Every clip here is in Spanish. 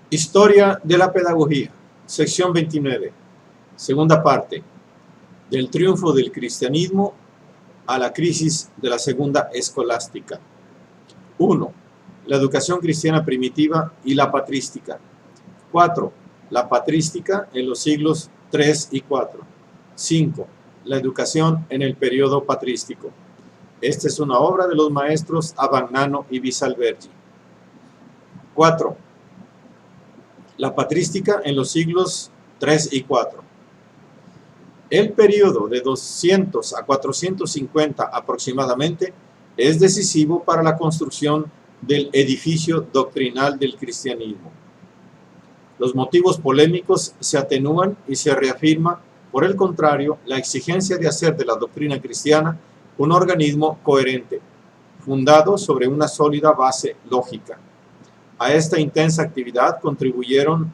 Historia de la pedagogía, sección 29, segunda parte, del triunfo del cristianismo a la crisis de la segunda escolástica. 1. La educación cristiana primitiva y la patrística. 4. La patrística en los siglos 3 y 4. 5. La educación en el periodo patrístico. Esta es una obra de los maestros Abagnano y Bisalbergi. 4. La patrística en los siglos 3 y 4. El periodo de 200 a 450 aproximadamente es decisivo para la construcción del edificio doctrinal del cristianismo. Los motivos polémicos se atenúan y se reafirma, por el contrario, la exigencia de hacer de la doctrina cristiana un organismo coherente, fundado sobre una sólida base lógica. A esta intensa actividad contribuyeron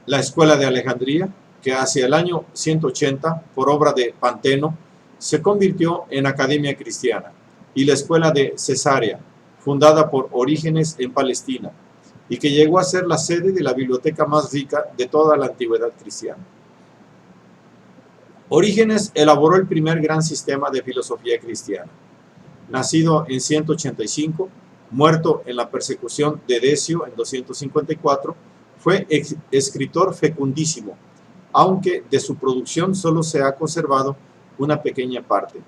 la Escuela de Alejandría, que hacia el año 180, por obra de Panteno, se convirtió en Academia Cristiana, y la Escuela de Cesarea, fundada por Orígenes en Palestina, y que llegó a ser la sede de la biblioteca más rica de toda la antigüedad cristiana. Orígenes elaboró el primer gran sistema de filosofía cristiana. Nacido en 185, muerto en la persecución de Decio en 254, fue escritor fecundísimo, aunque de su producción solo se ha conservado una pequeña parte.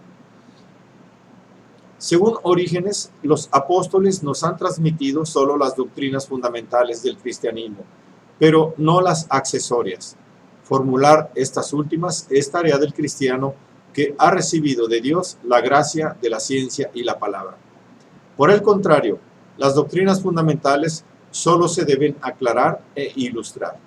Según Orígenes, los apóstoles nos han transmitido solo las doctrinas fundamentales del cristianismo, pero no las accesorias. Formular estas últimas es tarea del cristiano que ha recibido de Dios la gracia de la ciencia y la palabra. Por el contrario, las doctrinas fundamentales solo se deben aclarar e ilustrar.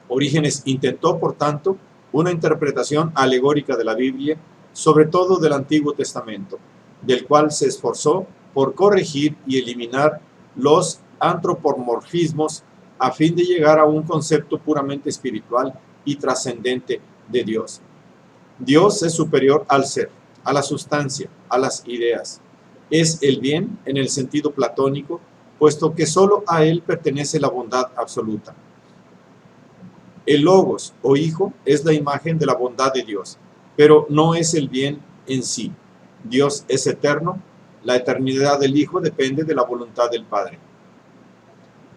Orígenes intentó, por tanto, una interpretación alegórica de la Biblia, sobre todo del Antiguo Testamento, del cual se esforzó por corregir y eliminar los antropomorfismos a fin de llegar a un concepto puramente espiritual y trascendente de Dios. Dios es superior al ser, a la sustancia, a las ideas. Es el bien en el sentido platónico, puesto que solo a él pertenece la bondad absoluta. El Logos, o Hijo, es la imagen de la bondad de Dios, pero no es el bien en sí. Dios es eterno, la eternidad del Hijo depende de la voluntad del Padre.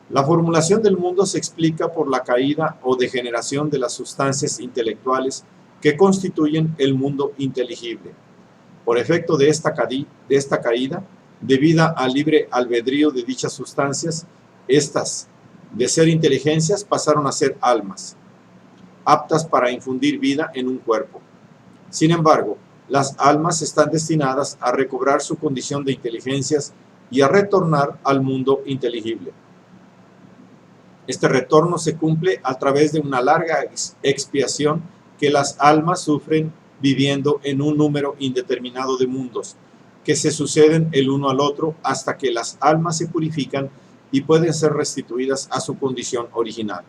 La formulación del mundo se explica por la caída o degeneración de las sustancias intelectuales que constituyen el mundo inteligible. Por efecto de esta caída, debida al libre albedrío de dichas sustancias, estas, de ser inteligencias, pasaron a ser almas, aptas para infundir vida en un cuerpo. Sin embargo, las almas están destinadas a recobrar su condición de inteligencias y a retornar al mundo inteligible. Este retorno se cumple a través de una larga expiación que las almas sufren viviendo en un número indeterminado de mundos, que se suceden el uno al otro hasta que las almas se purifican y pueden ser restituidas a su condición original.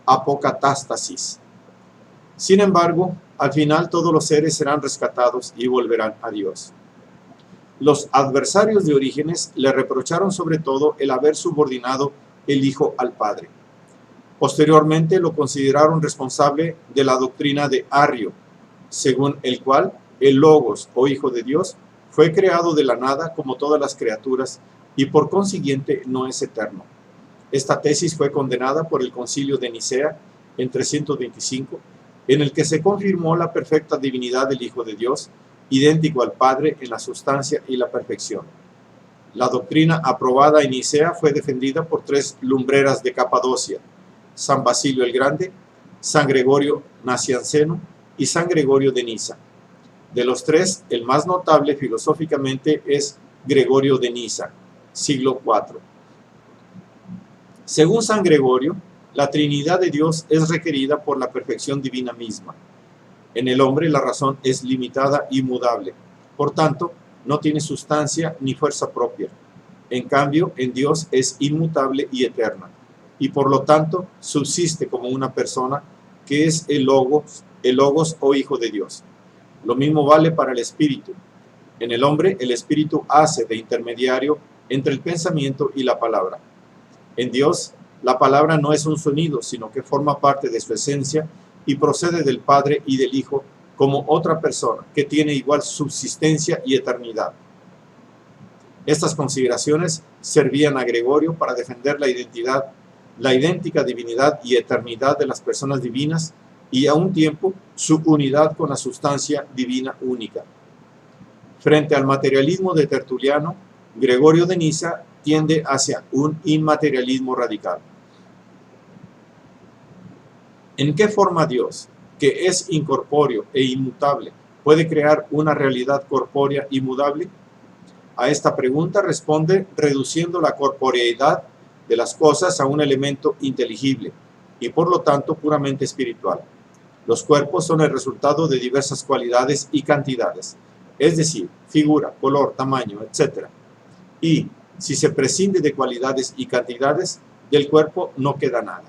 Apocatástasis. Sin embargo, al final todos los seres serán rescatados y volverán a Dios. Los adversarios de Orígenes le reprocharon sobre todo el haber subordinado el Hijo al Padre. Posteriormente lo consideraron responsable de la doctrina de Arrio, según el cual el Logos, o Hijo de Dios, fue creado de la nada como todas las criaturas y por consiguiente no es eterno. Esta tesis fue condenada por el Concilio de Nicea en 325, en el que se confirmó la perfecta divinidad del Hijo de Dios, idéntico al Padre en la sustancia y la perfección. La doctrina aprobada en Nicea fue defendida por tres lumbreras de Capadocia: San Basilio el Grande, San Gregorio Nacianceno y San Gregorio de Niza. De los tres, el más notable filosóficamente es Gregorio de Niza, siglo IV. Según San Gregorio, la Trinidad de Dios es requerida por la perfección divina misma. En el hombre la razón es limitada y mudable, por tanto, no tiene sustancia ni fuerza propia. En cambio, en Dios es inmutable y eterna, y por lo tanto subsiste como una persona que es el Logos o Hijo de Dios. Lo mismo vale para el Espíritu. En el hombre, el espíritu hace de intermediario entre el pensamiento y la palabra. En Dios, la palabra no es un sonido, sino que forma parte de su esencia y procede del Padre y del Hijo como otra persona que tiene igual subsistencia y eternidad. Estas consideraciones servían a Gregorio para defender la idéntica divinidad y eternidad de las personas divinas y a un tiempo su unidad con la sustancia divina única. Frente al materialismo de Tertuliano, Gregorio de Niza tiende hacia un inmaterialismo radical. ¿En qué forma Dios, que es incorpóreo e inmutable, puede crear una realidad corpórea y mudable? A esta pregunta responde reduciendo la corporeidad de las cosas a un elemento inteligible y por lo tanto puramente espiritual. Los cuerpos son el resultado de diversas cualidades y cantidades, es decir, figura, color, tamaño, etc. Y si se prescinde de cualidades y cantidades, del cuerpo no queda nada.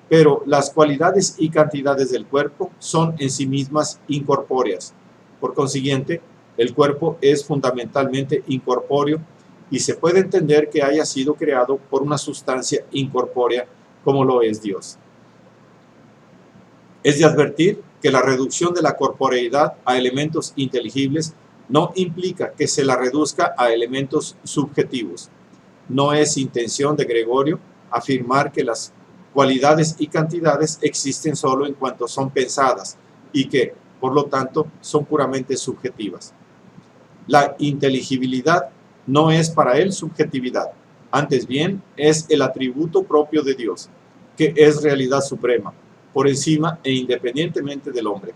Pero las cualidades y cantidades del cuerpo son en sí mismas incorpóreas. Por consiguiente, el cuerpo es fundamentalmente incorpóreo y se puede entender que haya sido creado por una sustancia incorpórea como lo es Dios. Es de advertir que la reducción de la corporeidad a elementos inteligibles no implica que se la reduzca a elementos subjetivos. No es intención de Gregorio afirmar que las cualidades y cantidades existen solo en cuanto son pensadas y que, por lo tanto, son puramente subjetivas. La inteligibilidad no es para él subjetividad, antes bien es el atributo propio de Dios, que es realidad suprema, por encima e independientemente del hombre.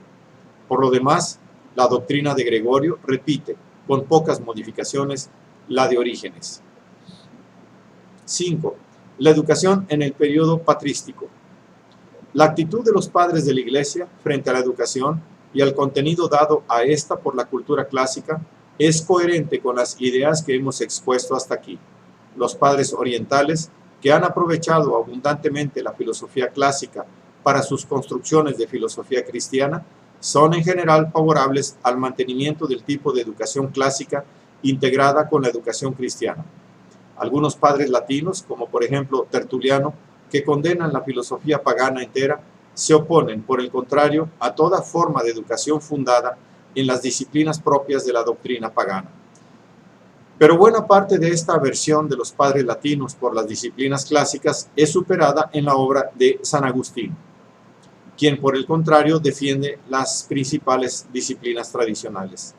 Por lo demás, la doctrina de Gregorio repite, con pocas modificaciones, la de Orígenes. 5. La educación en el periodo patrístico. La actitud de los padres de la Iglesia frente a la educación y al contenido dado a esta por la cultura clásica es coherente con las ideas que hemos expuesto hasta aquí. Los padres orientales, que han aprovechado abundantemente la filosofía clásica para sus construcciones de filosofía cristiana, son en general favorables al mantenimiento del tipo de educación clásica integrada con la educación cristiana. Algunos padres latinos, como por ejemplo Tertuliano, que condenan la filosofía pagana entera, se oponen, por el contrario, a toda forma de educación fundada en las disciplinas propias de la doctrina pagana. Pero buena parte de esta aversión de los padres latinos por las disciplinas clásicas es superada en la obra de San Agustín, quien por el contrario defiende las principales disciplinas tradicionales.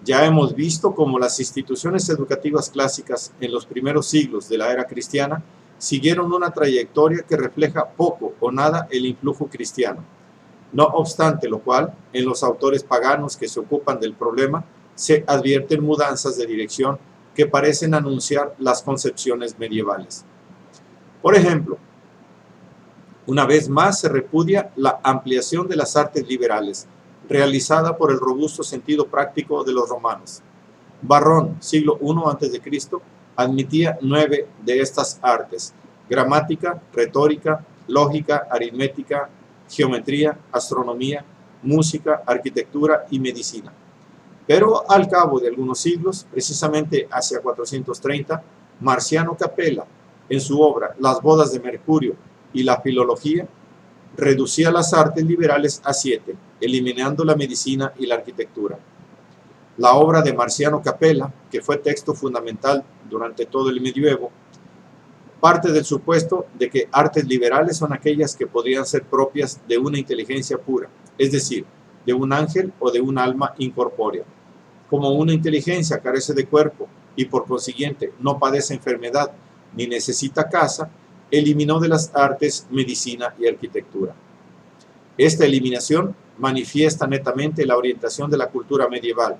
Ya hemos visto cómo las instituciones educativas clásicas en los primeros siglos de la era cristiana siguieron una trayectoria que refleja poco o nada el influjo cristiano. No obstante lo cual, en los autores paganos que se ocupan del problema, se advierten mudanzas de dirección que parecen anunciar las concepciones medievales. Por ejemplo, una vez más se repudia la ampliación de las artes liberales, realizada por el robusto sentido práctico de los romanos. Varrón, siglo I a.C., admitía 9 de estas artes: gramática, retórica, lógica, aritmética, geometría, astronomía, música, arquitectura y medicina. Pero al cabo de algunos siglos, precisamente hacia 430, Marciano Capella, en su obra Las bodas de Mercurio y la filología, reducía las artes liberales a 7, eliminando la medicina y la arquitectura. La obra de Marciano Capella, que fue texto fundamental durante todo el medioevo, parte del supuesto de que artes liberales son aquellas que podrían ser propias de una inteligencia pura, es decir, de un ángel o de un alma incorpórea. Como una inteligencia carece de cuerpo y por consiguiente no padece enfermedad ni necesita casa, eliminó de las artes medicina y arquitectura. Esta eliminación manifiesta netamente la orientación de la cultura medieval,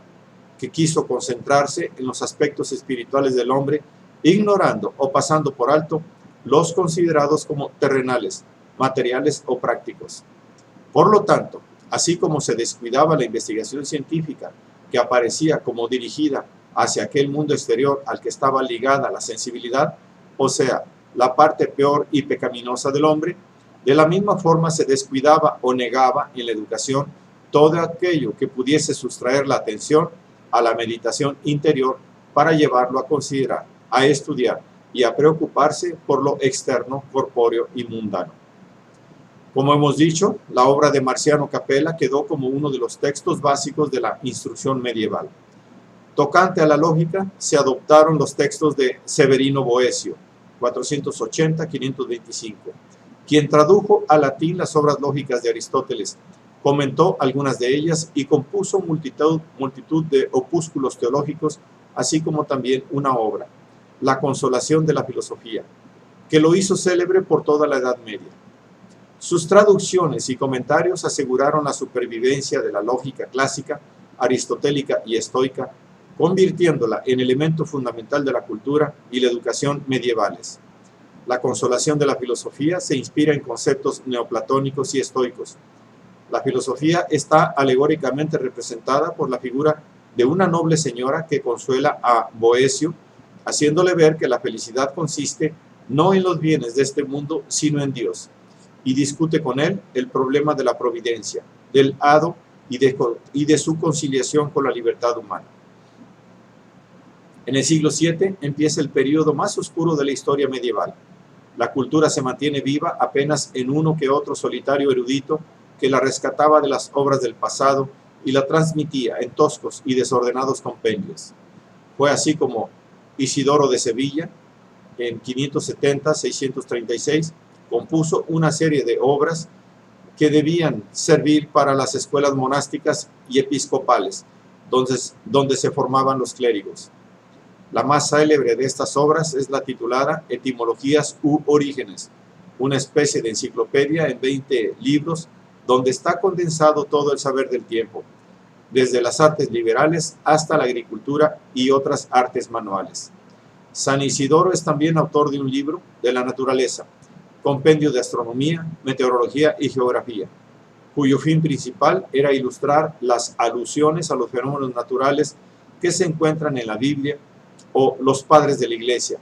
que quiso concentrarse en los aspectos espirituales del hombre, ignorando o pasando por alto los considerados como terrenales, materiales o prácticos. Por lo tanto, así como se descuidaba la investigación científica que aparecía como dirigida hacia aquel mundo exterior al que estaba ligada la sensibilidad, o sea, la parte peor y pecaminosa del hombre, de la misma forma se descuidaba o negaba en la educación todo aquello que pudiese sustraer la atención a la meditación interior para llevarlo a considerar, a estudiar y a preocuparse por lo externo, corpóreo y mundano. Como hemos dicho, la obra de Marciano Capella quedó como uno de los textos básicos de la instrucción medieval. Tocante a la lógica, se adoptaron los textos de Severino Boecio, 480-525, quien tradujo al latín las obras lógicas de Aristóteles, comentó algunas de ellas y compuso multitud de opúsculos teológicos, así como también una obra, La Consolación de la Filosofía, que lo hizo célebre por toda la Edad Media. Sus traducciones y comentarios aseguraron la supervivencia de la lógica clásica, aristotélica y estoica, convirtiéndola en elemento fundamental de la cultura y la educación medievales. La Consolación de la Filosofía se inspira en conceptos neoplatónicos y estoicos. La filosofía está alegóricamente representada por la figura de una noble señora que consuela a Boecio, haciéndole ver que la felicidad consiste no en los bienes de este mundo, sino en Dios, y discute con él el problema de la providencia, del hado y de su conciliación con la libertad humana. En el siglo VII empieza el periodo más oscuro de la historia medieval. La cultura se mantiene viva apenas en uno que otro solitario erudito que la rescataba de las obras del pasado y la transmitía en toscos y desordenados compendios. Fue así como Isidoro de Sevilla, en 570-636, compuso una serie de obras que debían servir para las escuelas monásticas y episcopales, donde se formaban los clérigos. La más célebre de estas obras es la titulada Etimologías u Orígenes, una especie de enciclopedia en 20 libros donde está condensado todo el saber del tiempo, desde las artes liberales hasta la agricultura y otras artes manuales. San Isidoro es también autor de un libro de la naturaleza, compendio de astronomía, meteorología y geografía, cuyo fin principal era ilustrar las alusiones a los fenómenos naturales que se encuentran en la Biblia o los padres de la Iglesia,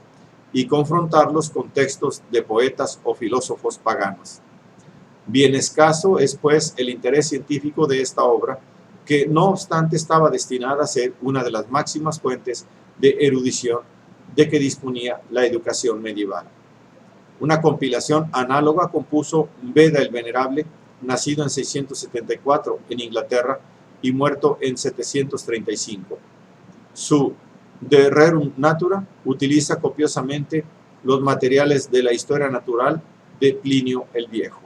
y confrontarlos con textos de poetas o filósofos paganos. Bien escaso es, pues, el interés científico de esta obra, que no obstante estaba destinada a ser una de las máximas fuentes de erudición de que disponía la educación medieval. Una compilación análoga compuso Beda el Venerable, nacido en 674 en Inglaterra y muerto en 735. Su De Rerum Natura utiliza copiosamente los materiales de la historia natural de Plinio el Viejo.